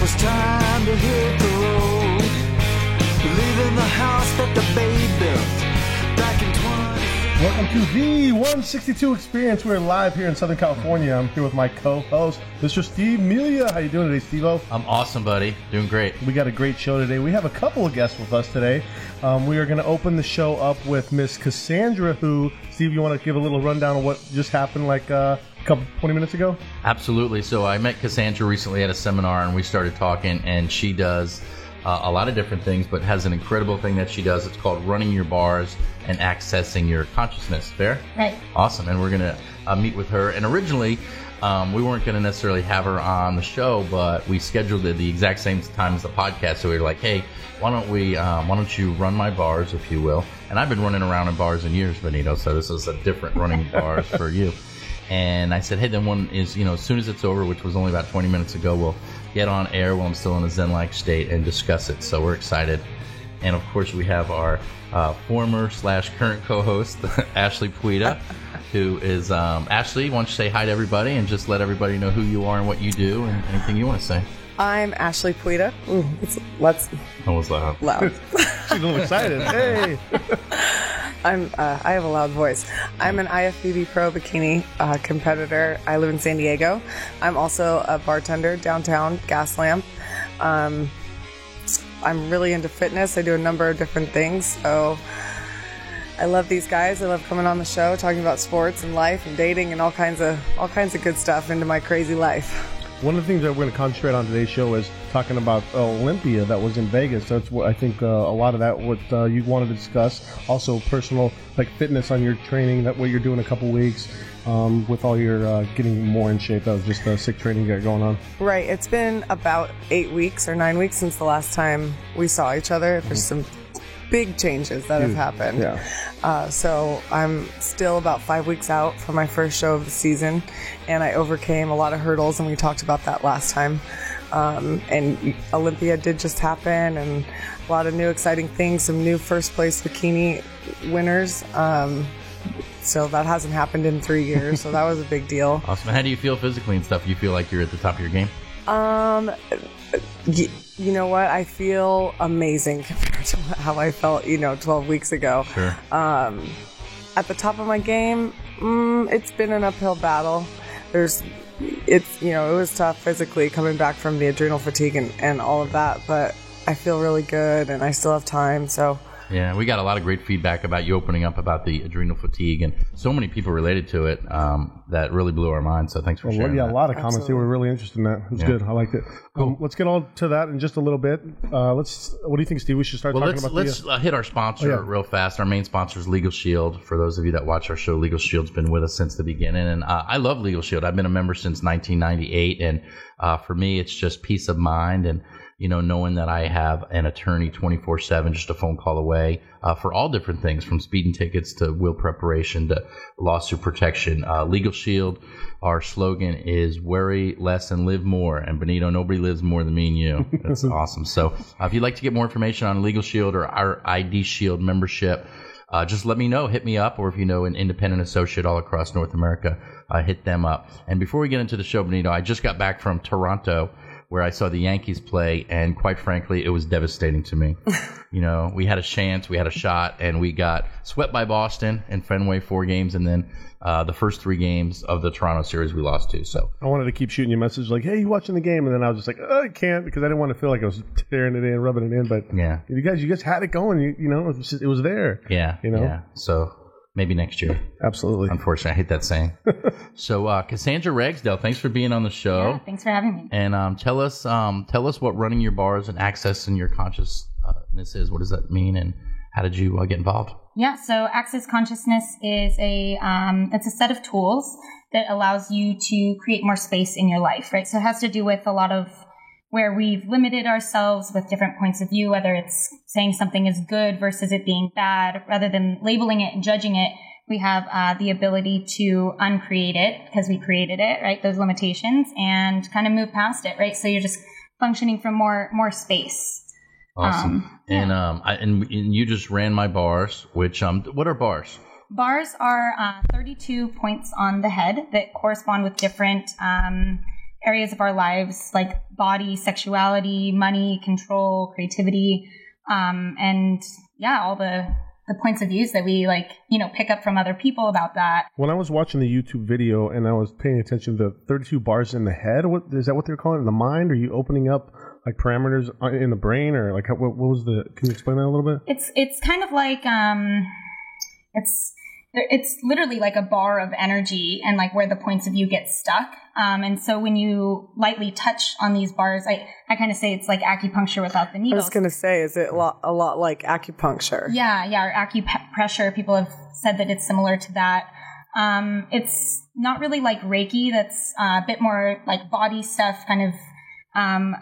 was time to hit the road, leaving the house that the babe built back in 20. Welcome to the 162 Experience. We're live here in Southern California. I'm here with my co-host, Mr. Steve Melia. How you doing today, Steve-O? I'm awesome, buddy. Doing great. We got a great show today. We have a couple of guests with us today. We are going to open the show up with Miss Cassandra, who, Steve, you want to give a little rundown of what just happened like a couple 20 minutes ago? Absolutely. So I met Cassandra recently at a seminar, and we started talking, and she does a lot of different things, but has an incredible thing that she does. It's called running your bars and accessing your consciousness. Fair? Right. Awesome. And we're going to meet with her. And originally, we weren't going to necessarily have her on the show, but we scheduled it the exact same time as the podcast. So we were like, hey, why don't you run my bars, if you will? And I've been running around in bars in years, Benito, so this is a different running bars for you. And I said, hey, then one is, as soon as it's over, which was only about 20 minutes ago, we'll get on air while I'm still in a Zen-like state and discuss it. So we're excited. And, of course, we have our former/current co-host, Ashley Puida, who is, Ashley, why don't you say hi to everybody and just let everybody know who you are and what you do and anything you want to say. I'm Ashley Puida. What was that? Loud. She's a little excited. Hey! I have a loud voice. I'm an IFBB Pro bikini competitor. I live in San Diego. I'm also a bartender downtown, Gaslamp. I'm really into fitness. I do a number of different things. So I love these guys. I love coming on the show, talking about sports and life and dating and all kinds of good stuff into my crazy life. One of the things that we're going to concentrate on today's show is talking about Olympia that was in Vegas. That's what I think a lot of that what you wanted to discuss. Also personal fitness on your training, that what you're doing a couple weeks with all your getting more in shape. That was just sick training you got going on. Right. It's been about 8 weeks or 9 weeks since the last time we saw each other. There's some big changes that have happened. Yeah. So I'm still about 5 weeks out from my first show of the season, and I overcame a lot of hurdles, and we talked about that last time. And Olympia did just happen, and a lot of new exciting things, some new first place bikini winners. So that hasn't happened in 3 years, so that was a big deal. Awesome. How do you feel physically and stuff? You feel like you're at the top of your game? You know what? I feel amazing compared to how I felt, 12 weeks ago. Sure. At the top of my game, it's been an uphill battle. It was tough physically coming back from the adrenal fatigue and all of that, but I feel really good and I still have time, so. Yeah, we got a lot of great feedback about you opening up about the adrenal fatigue, and so many people related to it that really blew our minds. So thanks for sharing. Yeah, that. a lot of comments. They were really interested in that. It was good. I liked it. Cool. Let's get on to that in just a little bit. What do you think, Steve? We should start talking about. Let's hit our sponsor real fast. Our main sponsor is Legal Shield. For those of you that watch our show, Legal Shield's been with us since the beginning, and I love Legal Shield. I've been a member since 1998, and for me, it's just peace of mind and knowing that I have an attorney 24/7, just a phone call away, for all different things, from speeding tickets to will preparation to lawsuit protection. Legal Shield, our slogan is worry less and live more. And Benito, nobody lives more than me and you. That's awesome. So if you'd like to get more information on Legal Shield or our ID Shield membership, just let me know. Hit me up, or if you know an independent associate all across North America, hit them up. And before we get into the show, Benito, I just got back from Toronto, where I saw the Yankees play, and quite frankly, it was devastating to me. We had a chance, we had a shot, and we got swept by Boston in Fenway 4 games, and then the first 3 games of the Toronto series we lost to. So I wanted to keep shooting you a message like, hey, you watching the game? And then I was just like, I can't, because I didn't want to feel like I was tearing it in, rubbing it in. But yeah, you guys had it going. It was there. Yeah. Yeah. So maybe next year. Absolutely. Unfortunately, I hate that saying. So, Cassandra Ragsdale, thanks for being on the show. Yeah, thanks for having me. And tell us what running your bars and accessing your consciousness is. What does that mean, and how did you get involved? Yeah, so Access Consciousness is it's a set of tools that allows you to create more space in your life, right? So it has to do with a lot of where we've limited ourselves with different points of view, whether it's saying something is good versus it being bad. Rather than labeling it and judging it, we have the ability to uncreate it because we created it, right? Those limitations, and kind of move past it, right? So you're just functioning from more space. Awesome. And you just ran my bars, which what are bars? Bars are 32 points on the head that correspond with different areas of our lives, like body, sexuality, money, control, creativity, and yeah, all the points of views that we pick up from other people about that. When I was watching the YouTube video and I was paying attention to the 32 bars in the head, is that what they're calling it? In the mind? Are you opening up like parameters in the brain, or like what was the? Can you explain that a little bit? It's kind of like it's literally like a bar of energy and like where the points of view get stuck. And so when you lightly touch on these bars, I kind of say it's like acupuncture without the I needles. was going to say, is it a lot like acupuncture? Yeah, or acupressure. People have said that it's similar to that. It's not really like Reiki. That's a bit more like body stuff, kind of.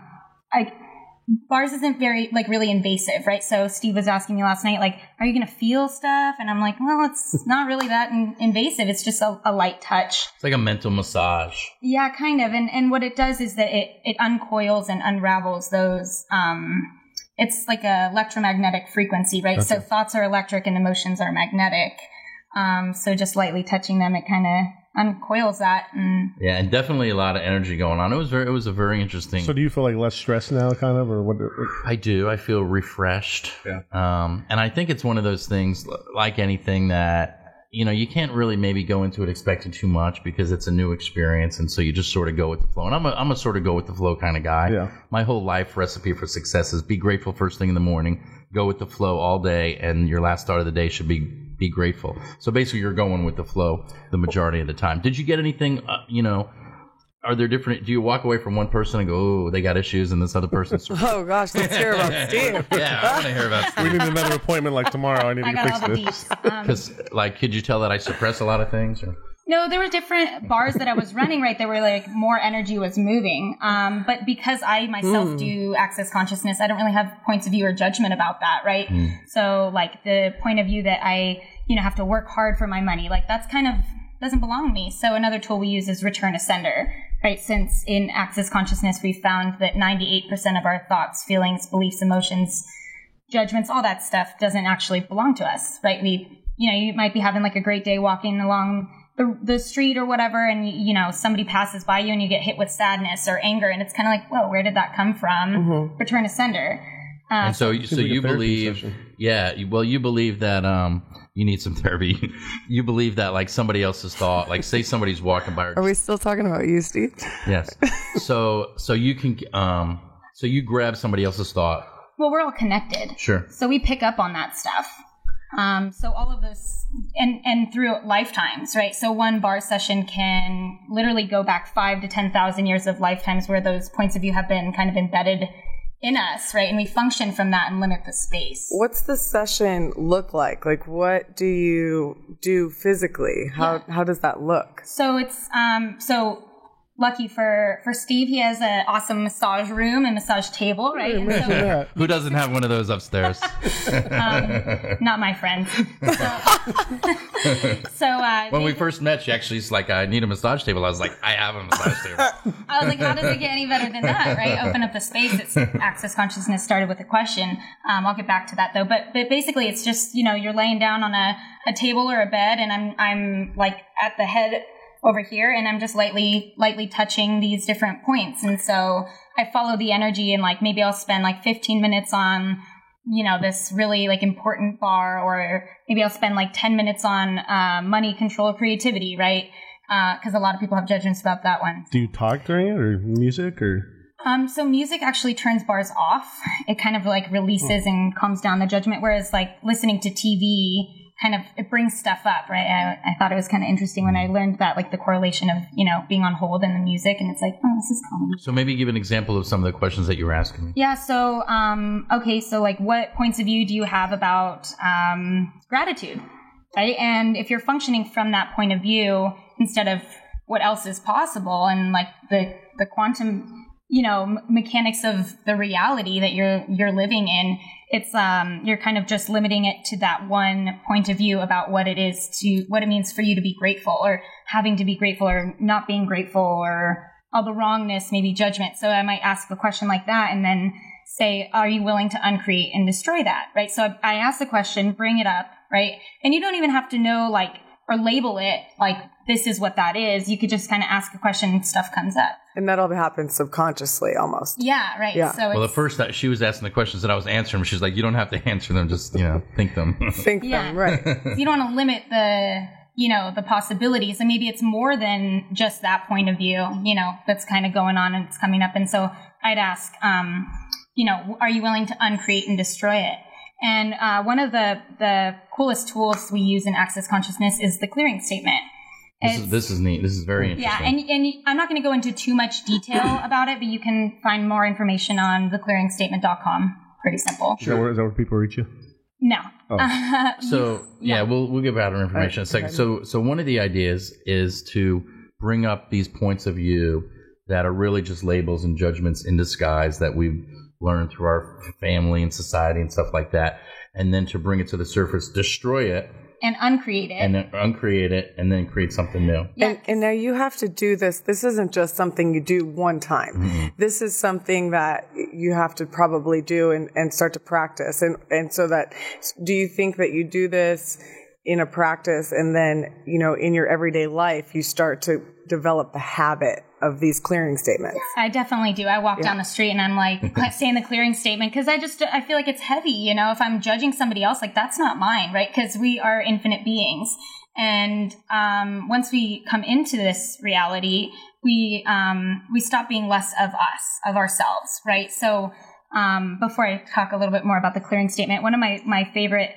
Bars isn't very really invasive, right? So Steve was asking me last night, like, are you going to feel stuff? And I'm like, well, it's not really that invasive. It's just a light touch. It's like a mental massage. Yeah, kind of. And what it does is that it uncoils and unravels those. It's like a electromagnetic frequency, right? Okay. So thoughts are electric and emotions are magnetic. So just lightly touching them, it kind of uncoils that. Yeah, and definitely a lot of energy going on. It was a very interesting. So do you feel like less stressed now, kind of, or what? I do. I feel refreshed. Yeah. And I think it's one of those things, like anything, that you can't really maybe go into it expecting too much because it's a new experience, and so you just sort of go with the flow. And I'm a sort of go with the flow kind of guy. Yeah. My whole life recipe for success is be grateful first thing in the morning, go with the flow all day, and your last start of the day should be grateful. So basically you're going with the flow the majority of the time. Did you get anything, are there different, do you walk away from one person and go, oh, they got issues, and this other person? Oh gosh, let's hear about Steve. Yeah, I want to hear about Steve. We need another appointment like tomorrow. I need to fix this. Because could you tell that I suppress a lot of things? Or? No, there were different bars that I was running, right? There were like more energy was moving. But because I myself do access consciousness, I don't really have points of view or judgment about that, right? So like the point of view that I, have to work hard for my money, like that's kind of doesn't belong to me. So another tool we use is return to sender, right? Since in access consciousness, we found that 98% of our thoughts, feelings, beliefs, emotions, judgments, all that stuff doesn't actually belong to us, right? You might be having like a great day walking along the street or whatever, and somebody passes by you and you get hit with sadness or anger, and it's kind of like, whoa, where did that come from? Return to sender. And so you believe, you believe that you need some therapy. You believe that like somebody else's thought, like say somebody's walking by. Are we still talking about you, Steve? Yes. So you can so you grab somebody else's thought. Well, we're all connected. Sure. So we pick up on that stuff. So all of this, and through lifetimes, right? So one bar session can literally go back 5,000 to 10,000 years of lifetimes where those points of view have been kind of embedded in us, right? And we function from that and limit the space. What's the session look like? Like, what do you do physically? How does that look? So it's, lucky for Steve, he has an awesome massage room and massage table, right? And so, who doesn't have one of those upstairs? Not my friends. When we first met, she actually was like, I need a massage table. I was like, I have a massage table. I was like, how does it get any better than that, right? Open up the space. It's access consciousness started with a question. I'll get back to that though. But basically it's just, you're laying down on a table or a bed, and I'm like at the head over here, and I'm just lightly touching these different points. And so I follow the energy, and like maybe I'll spend like 15 minutes on, this really like important bar, or maybe I'll spend like 10 minutes on money, control, creativity, right? Because a lot of people have judgments about that one. Do you talk during it, or music, or? So music actually turns bars off. It kind of like releases and calms down the judgment, whereas like listening to TV kind of, it brings stuff up, right? I thought it was kind of interesting when I learned that, like the correlation of, being on hold and the music, and it's like, oh, this is calming. So maybe give an example of some of the questions that you were asking me. Yeah. So, okay. So like what points of view do you have about, gratitude, right? And if you're functioning from that point of view instead of what else is possible, and like the quantum, mechanics of the reality that you're living in, it's you're kind of just limiting it to that one point of view about what it means for you to be grateful, or having to be grateful, or not being grateful, or all the wrongness, maybe judgment. So I might ask a question like that, and then say, are you willing to uncreate and destroy that, right? So I ask the question, bring it up, right? And you don't even have to know like label it like this is what that is. You could just kind of ask a question and stuff comes up. And that all happens subconsciously almost. Yeah, right. Yeah. So Well, at first she was asking the questions that I was answering. She was like, "You don't have to answer them; just think them." Think them, right. you don't want to limit the possibilities, and maybe it's more than just that point of view, that's kind of going on and it's coming up. And so I'd ask, are you willing to uncreate and destroy it? And one of the coolest tools we use in Access Consciousness is the clearing statement. This is neat. This is very interesting. Yeah, and I'm not going to go into too much detail about it, but you can find more information on theclearingstatement.com. Pretty simple. Sure. Is that where people reach you? No. Oh. So we'll give out our information in a second. So one of the ideas is to bring up these points of view that are really just labels and judgments in disguise that we've learned through our family and society and stuff like that, and then to bring it to the surface, destroy it, and uncreate it. And then uncreate it, and then create something new. Yeah. And now you have to do this. This isn't just something you do one time. Mm-hmm. This is something that you have to probably do and start to practice. And so that, do you think that you do this in a practice and then, in your everyday life, you start to develop the habit of these clearing statements? I definitely do. I walk down the street and I'm like saying the clearing statement because I feel like it's heavy. If I'm judging somebody else, like that's not mine, right? Because we are infinite beings. And once we come into this reality, we stop being less of us, of ourselves, right? So before I talk a little bit more about the clearing statement, one of my favorite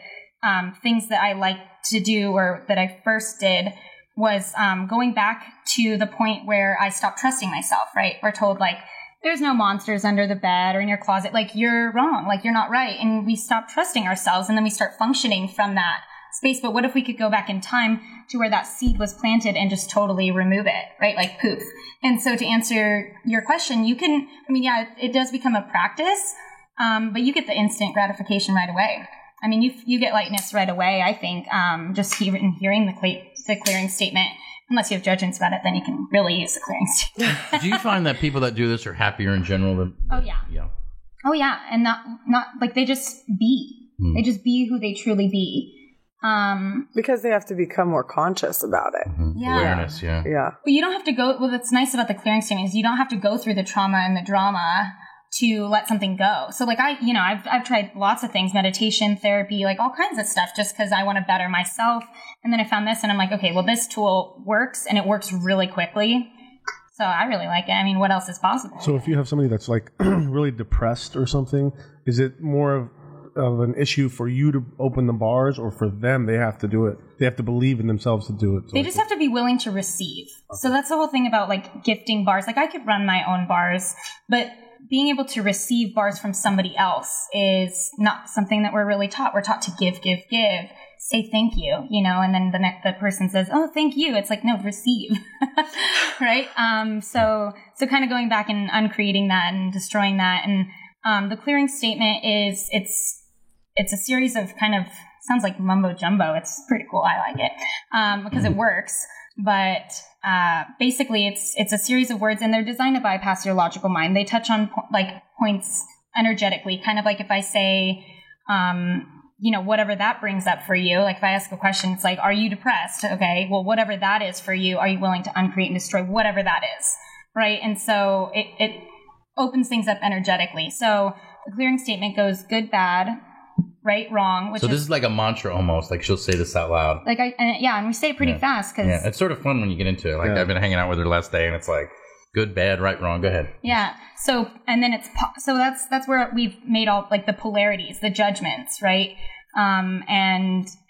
things that I like to do, or that I first did, was going back to the point where I stopped trusting myself, right? We're told, like, there's no monsters under the bed or in your closet. Like, you're wrong. Like, you're not right. And we stop trusting ourselves, and then we start functioning from that space. But what if we could go back in time to where that seed was planted and just totally remove it, right? Like, poof. And so to answer your question, you can, it does become a practice, but you get the instant gratification right away. You get lightness right away, I think, just hearing the clearing statement. Unless you have judgments about it, then you can really use the clearing statement. Do you find that people that do this are happier in general than? Oh yeah. Yeah. Oh yeah, and not like they just be. They just be who they truly be. Because they have to become more conscious about it. Yeah. Awareness, yeah. Yeah. But you don't have to go. Well, what's nice about the clearing statement is you don't have to go through the trauma and the drama to let something go. So like I've tried lots of things, meditation, therapy, like all kinds of stuff, just because I want to better myself. And then I found this and I'm like, okay, well, this tool works and it works really quickly. So I really like it. What else is possible? So if you have somebody that's like really depressed or something, is it more of an issue for you to open the bars, or for them, they have to do it? They have to believe in themselves to do it. So they just have to be willing to receive. So that's the whole thing about like gifting bars. Like I could run my own bars, but being able to receive bars from somebody else is not something that we're really taught. We're taught to give, say thank you, and then the person says, oh, thank you. It's like, no, receive, right? So kind of going back and uncreating that and destroying that. And the clearing statement is, it's a series of kind of, sounds like mumbo jumbo. It's pretty cool. I like it because it works. But basically, it's a series of words, and they're designed to bypass your logical mind. They touch on points energetically, kind of like if I say, whatever that brings up for you. Like if I ask a question, it's like, are you depressed? Okay, well, whatever that is for you, are you willing to uncreate and destroy whatever that is, right? And so it opens things up energetically. So the clearing statement goes good, bad, right, wrong. So this is like a mantra almost. Like she'll say this out loud. And we say it pretty fast because it's sort of fun when you get into it. Like I've been hanging out with her last day, and it's like good, bad, right, wrong. Go ahead. Yeah. So and then that's where we've made all like the polarities, the judgments, right? And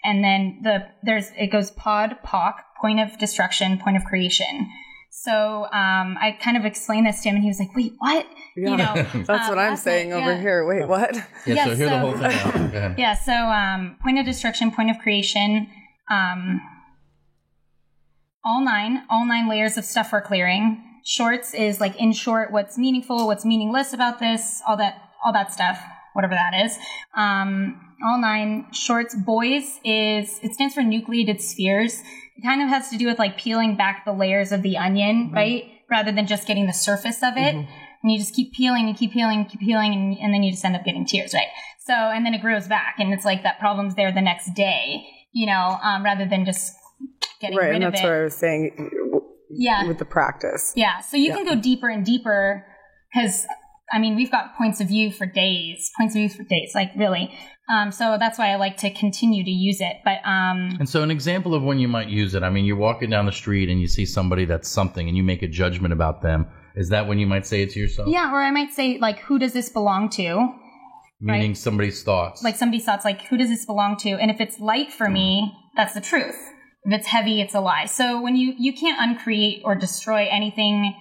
then it goes POC, point of destruction, point of creation. So I kind of explained this to him, and he was like, "Wait, what?" Yeah. That's what I'm saying over here. Wait, what? Yeah. So hear the whole thing out. Go ahead. Yeah. So point of destruction, point of creation. All nine layers of stuff we're clearing. Shorts is like, in short, what's meaningful, what's meaningless about this, all that stuff, whatever that is. All 9 shorts. Boys it stands for nucleated spheres. It kind of has to do with like peeling back the layers of the onion, right? Rather than just getting the surface of it. And you just keep peeling and keep peeling and keep peeling, and then you just end up getting tears, right? So, and then it grows back, and it's like that problem's there the next day, rather than just getting Right, rid and of that's it. what I was saying Yeah. with the practice. Yeah. So you can go deeper and deeper because, I mean, we've got points of view for days, like really. So that's why I like to continue to use it. But And so an example of when you might use it, I mean, you're walking down the street and you see somebody that's something and you make a judgment about them. Is that when you might say it to yourself? yeah, or I might say, like, who does this belong to? Meaning right. somebody's thoughts. Like somebody's thoughts, like, who does this belong to? And if it's light for me, that's the truth. If it's heavy, it's a lie. So when you can't uncreate or destroy anything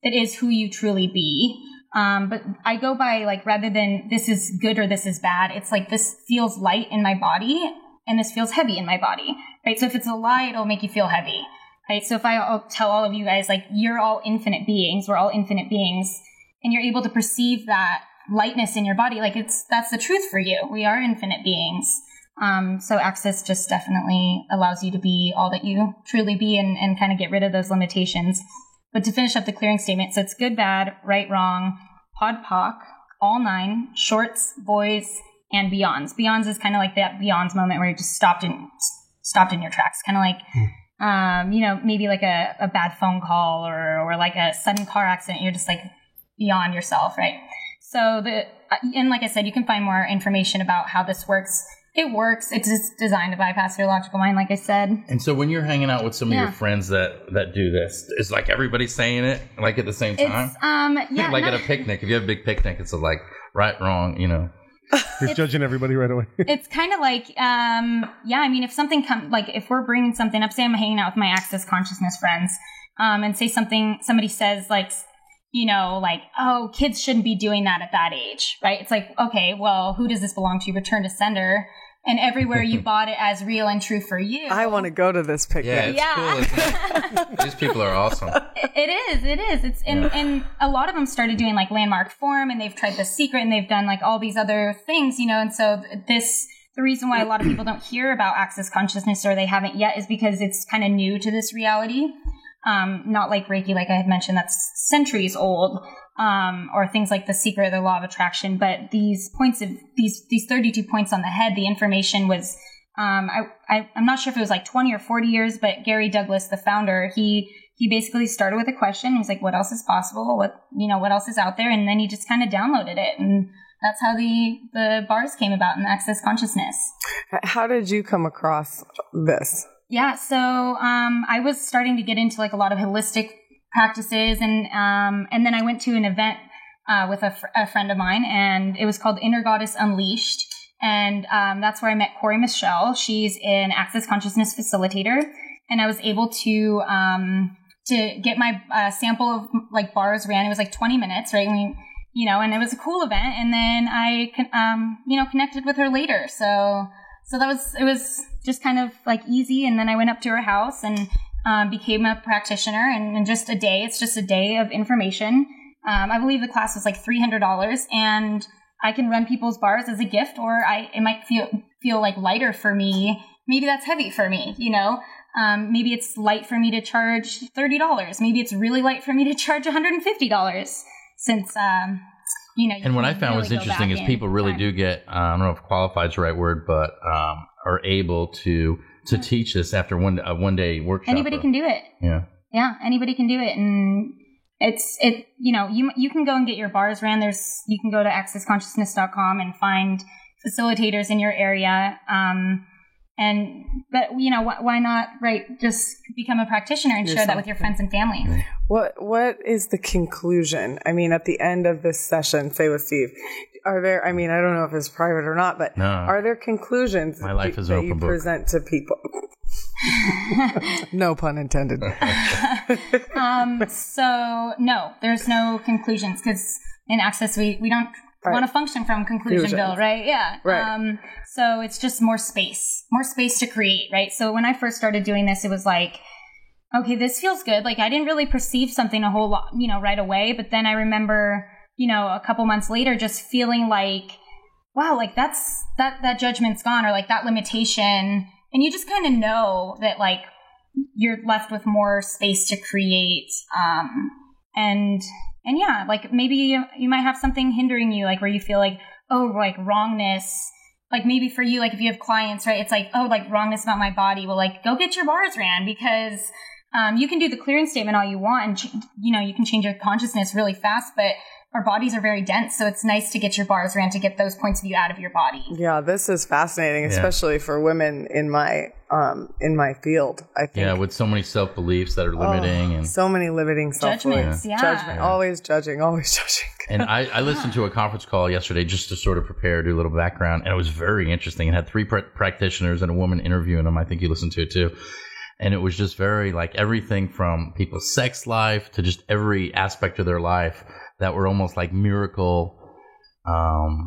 that is who you truly be. But I go by, like, rather than this is good or this is bad, it's like this feels light in my body and this feels heavy in my body, right? So if it's a lie, it'll make you feel heavy, right? So if I'll tell all of you guys, like, you're all infinite beings, we're all infinite beings, and you're able to perceive that lightness in your body, like that's the truth for you. We are infinite beings. So Access just definitely allows you to be all that you truly be and kind of get rid of those limitations. But to finish up the clearing statement, so it's good, bad, right, wrong, pod, poc, all 9, shorts, boys, and beyonds. Beyonds is kind of like that beyonds moment where you just stopped in your tracks. Kind of like, maybe like a bad phone call or like a sudden car accident. You're just like beyond yourself, right? So and like I said, you can find more information about how this works. It works. It's just designed to bypass your logical mind, like I said. And so when you're hanging out with some of your friends that do this, is like everybody saying it like at the same time? It's, like at a picnic. If you have a big picnic, it's like right, wrong, He's judging everybody right away. It's kind of like, I mean, if something like if we're bringing something up, say I'm hanging out with my Access Consciousness friends, and say somebody says like, like, oh, kids shouldn't be doing that at that age, right? It's like, okay, well, who does this belong to? Return to sender. And everywhere you bought it as real and true for you. I want to go to this picnic. Yeah, it's cool, isn't it? These people are awesome. It is. It's and a lot of them started doing like Landmark Forum, and they've tried The Secret, and they've done like all these other things, and so the reason why a lot of people don't hear about Access Consciousness, or they haven't yet, is because it's kind of new to this reality. Not like Reiki, like I had mentioned, that's centuries old, or things like The Secret, the Law of Attraction. But these points of these 32 points on the head, the information was, I'm not sure if it was like 20 or 40 years, but Gary Douglas, the founder, he basically started with a question. He's like, what else is possible? What else is out there? And then he just kind of downloaded it. And that's how the bars came about in Access Consciousness. How did you come across this? Yeah, so I was starting to get into like a lot of holistic practices, and then I went to an event with a friend of mine, and it was called Inner Goddess Unleashed, and that's where I met Corey Michelle. She's an Access Consciousness facilitator, and I was able to get my sample of like bars ran. It was like 20 minutes, right? And it was a cool event, and then I connected with her later, so it was just kind of like easy. And then I went up to her house and became a practitioner, and in just a day, it's just a day of information. I believe the class was like $300, and I can run people's bars as a gift, or it might feel like lighter for me. Maybe that's heavy for me, maybe it's light for me to charge $30. Maybe it's really light for me to charge $150, since and what I found was interesting is people really do get, I don't know if qualified is the right word, but are able to teach this after one day workshop. Anybody can do it. Yeah, anybody can do it, and you can go and get your bars ran. You can go to accessconsciousness.com and find facilitators in your area. But why not, right? Just become a practitioner and share that with your friends and family. What is the conclusion? I mean, at the end of this session, say with Steve, are there? I mean, I don't know if it's private or not, but are there conclusions My life is that an you open book. present to people? No pun intended. So no, there's no conclusions, because in Access we don't want to function from conclusionville, right? Yeah. Right. So it's just more space to create, right? So when I first started doing this, it was like, okay, this feels good. Like I didn't really perceive something a whole lot, right away. But then I remember, a couple months later, just feeling like, wow, like that judgment's gone, or like that limitation. And you just kind of know that like you're left with more space to create. And yeah, like maybe you might have something hindering you, like where you feel like, oh, like wrongness, like maybe for you, like if you have clients, right, it's like, oh, like wrongness about my body. Well, like go get your bars ran, because you can do the clearing statement all you want, and you can change your consciousness really fast, but our bodies are very dense, so it's nice to get your bars ran to get those points of view out of your body. Yeah, this is fascinating, especially for women in my field, I think. Yeah, with so many self-beliefs that are limiting. And so many limiting self-beliefs. Judgment. Always judging. And I listened to a conference call yesterday just to sort of prepare, do a little background, and it was very interesting. It had 3 practitioners and a woman interviewing them. I think you listened to it too. And it was just very like everything from people's sex life to just every aspect of their life that were almost like miracle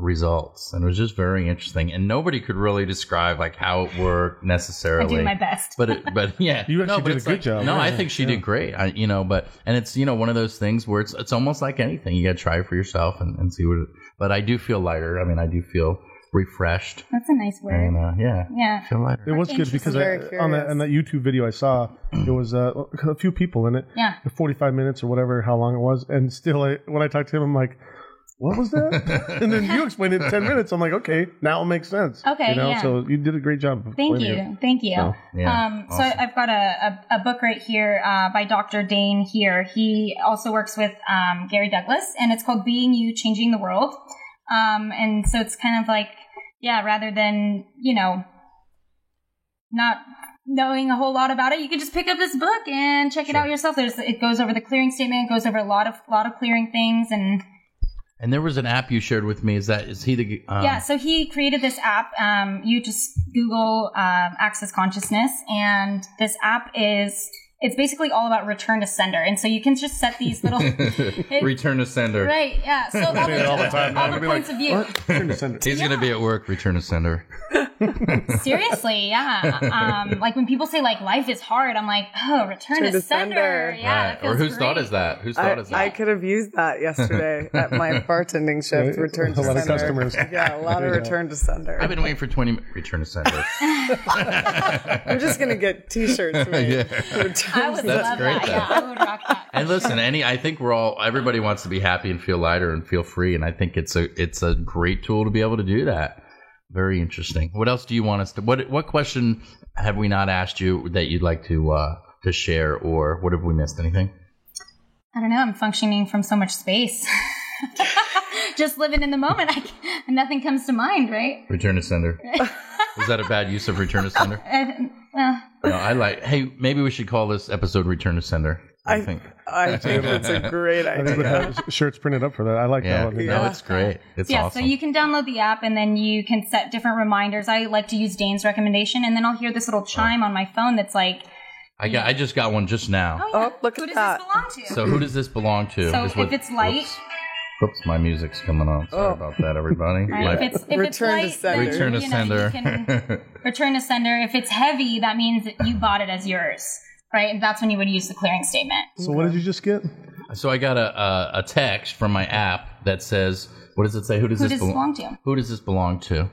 results. And it was just very interesting. And nobody could really describe like how it worked necessarily. I do my best. But yeah. You actually did a good job. No, I think she did great. And it's, one of those things where it's almost like anything. You got to try it for yourself and see what but I do feel lighter. I mean, I do feel refreshed. That's a nice word. And, yeah. Feel lighter. It was good because on that YouTube video I saw, there was a few people in it. Yeah. 45 minutes or whatever, how long it was. And still, when I talked to him, I'm like, what was that? And then you explained it in 10 minutes. I'm like, okay, now it makes sense. Okay, So you did a great job. Thank you. So, awesome. So I've got a book right here by Dr. Dane here. He also works with Gary Douglas, and it's called Being You, Changing the World. And so it's kind of like, rather than, not knowing a whole lot about it, you could just pick up this book and check it out yourself. It goes over the clearing statement, it goes over a lot of clearing things. And there was an app you shared with me. Is he the... so he created this app. You just Google Access Consciousness, and this app it's basically all about return to sender. And so you can just set these little... return to sender. Right, yeah. So all the points of view. Return to sender. He's going to be at work, return to sender. Seriously, yeah. Like when people say like life is hard, I'm like, return to sender. Yeah, right. Or whose thought is that? I could have used that yesterday at my bartending shift. Return to sender. A lot of customers. Yeah, a lot of return to sender. I've been waiting for 20 minutes. Return to sender. I'm just going to get T-shirts made. I would love great, that. Yeah, I would rock that. And listen, I think everybody wants to be happy and feel lighter and feel free. And I think it's a great tool to be able to do that. Very interesting. What else do you want us to? What question have we not asked you that you'd like to share, or what have we missed? Anything? I don't know. I'm functioning from so much space. Just living in the moment. Nothing comes to mind, right? Return to sender. Was that a bad use of return to sender? No, hey, maybe we should call this episode Return to Sender. I think it's a great idea. I think we have shirts printed up for that. I like that one. No, it's great. It's awesome. So you can download the app, and then you can set different reminders. I like to use Dane's recommendation, and then I'll hear this little chime on my phone that's like... I just got one just now. Look at that. Who does this belong to? So who does this belong to? So if it's light... Oops, my music's coming on. Sorry about that, everybody. Right. If it's light, return to sender. You can return to sender. If it's heavy, that means that you bought it as yours, right? And that's when you would use the clearing statement. So what did you just get? So I got a text from my app that says, what does it say? Who does this belong to? Who does this belong to?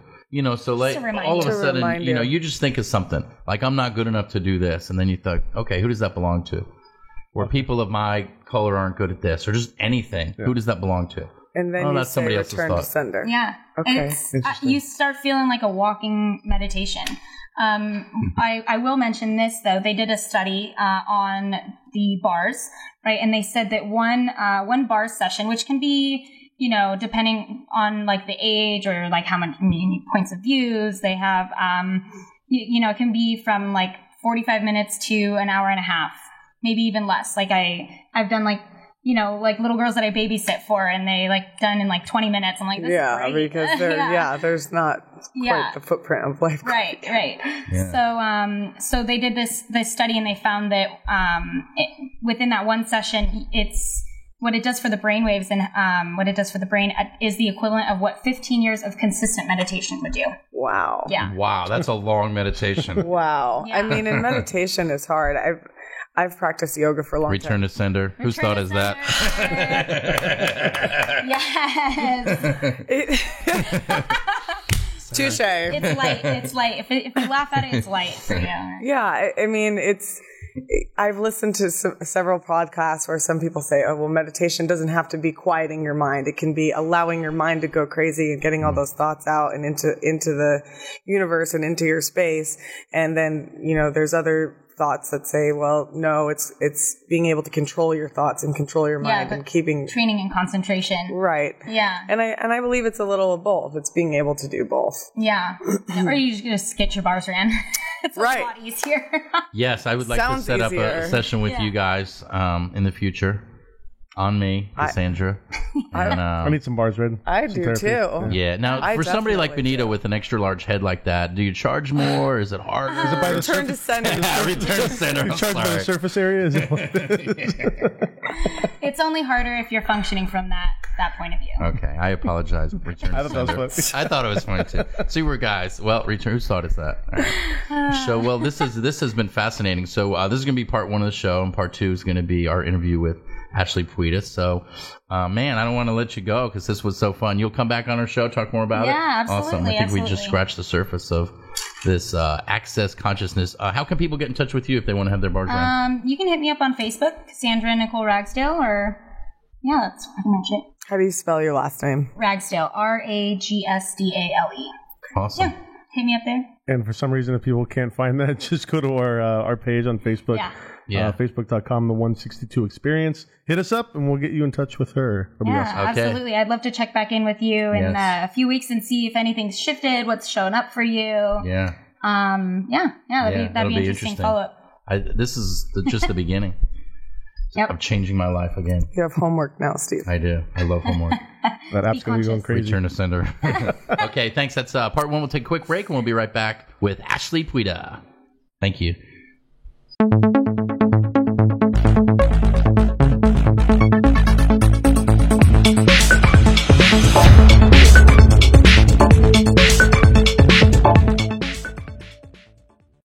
So like all of a sudden, you just think of something like, I'm not good enough to do this. And then you thought, okay, who does that belong to? Or people of my color aren't good at this, or just anything. Yeah. Who does that belong to? And then you say return to sender. Yeah. Okay. You start feeling like a walking meditation. I will mention this, though. They did a study on the bars, right? And they said that one bar session, which can be, depending on like the age or like how many points of views they have, it can be from like 45 minutes to an hour and a half. Maybe even less. Like I've done like little girls that I babysit for, and they like done in like 20 minutes. I'm like, this is great. Because there's not quite the footprint of life. Right. Yeah. So they did this study, and they found that within that one session, it's what it does for the brain waves and what it does for the brain is the equivalent of what 15 years of consistent meditation would do. Wow. Yeah. Wow, that's a long meditation. Wow. Yeah. I mean, and meditation is hard. I've practiced yoga for a long time. Return to sender. Whose thought is that? Yes. Touche. It's light. If you laugh at it, it's light. So, yeah. I mean, it's I've listened to several podcasts where some people say, oh, well, meditation doesn't have to be quieting your mind. It can be allowing your mind to go crazy and getting all those thoughts out and into the universe and into your space. And then, there's other thoughts that say, well, no, it's being able to control your thoughts and control your mind and keeping training and concentration. Right. Yeah. And I believe it's a little of both. It's being able to do both. Yeah. Or you just get your bars ran. It's a lot easier. Yes, I would like to set up a session with you guys in the future. On me, Cassandra. I need some bars read. I do too. Yeah. Now, for somebody like Benito with an extra large head like that, do you charge more? Is it harder? Is it by the Return to center. Return to center. You charge by the surface area? Is it It's only harder if you're functioning from that point of view. Okay, I apologize. Return to center. I thought it was funny too. See, we're guys. Well, whose thought is that? All right. So, well, this has been fascinating. So, this is going to be part 1 of the show, and part 2 is going to be our interview with Ashley Puitas. So, man, I don't want to let you go because this was so fun. You'll come back on our show, talk more about it? Yeah, absolutely. Awesome. I think we just scratched the surface of this access consciousness. How can people get in touch with you if they want to have their bars ran? You can hit me up on Facebook, Cassandra Nicole Ragsdale, or, that's pretty much it. How do you spell your last name? Ragsdale, Ragsdale. Awesome. Yeah, hit me up there. And for some reason, if people can't find that, just go to our page on Facebook. Yeah. Facebook.com, the 162 Experience. Hit us up and we'll get you in touch with her. That'll be awesome. Absolutely. I'd love to check back in with you in a few weeks and see if anything's shifted, what's showing up for you. Yeah. That'd be interesting follow-up. This is just the beginning of changing my life again. You have homework now, Steve. I do. I love homework. That app's going to be going crazy. Return to sender. Okay, thanks. That's part 1. We'll take a quick break and we'll be right back with Ashley Puitas. Thank you.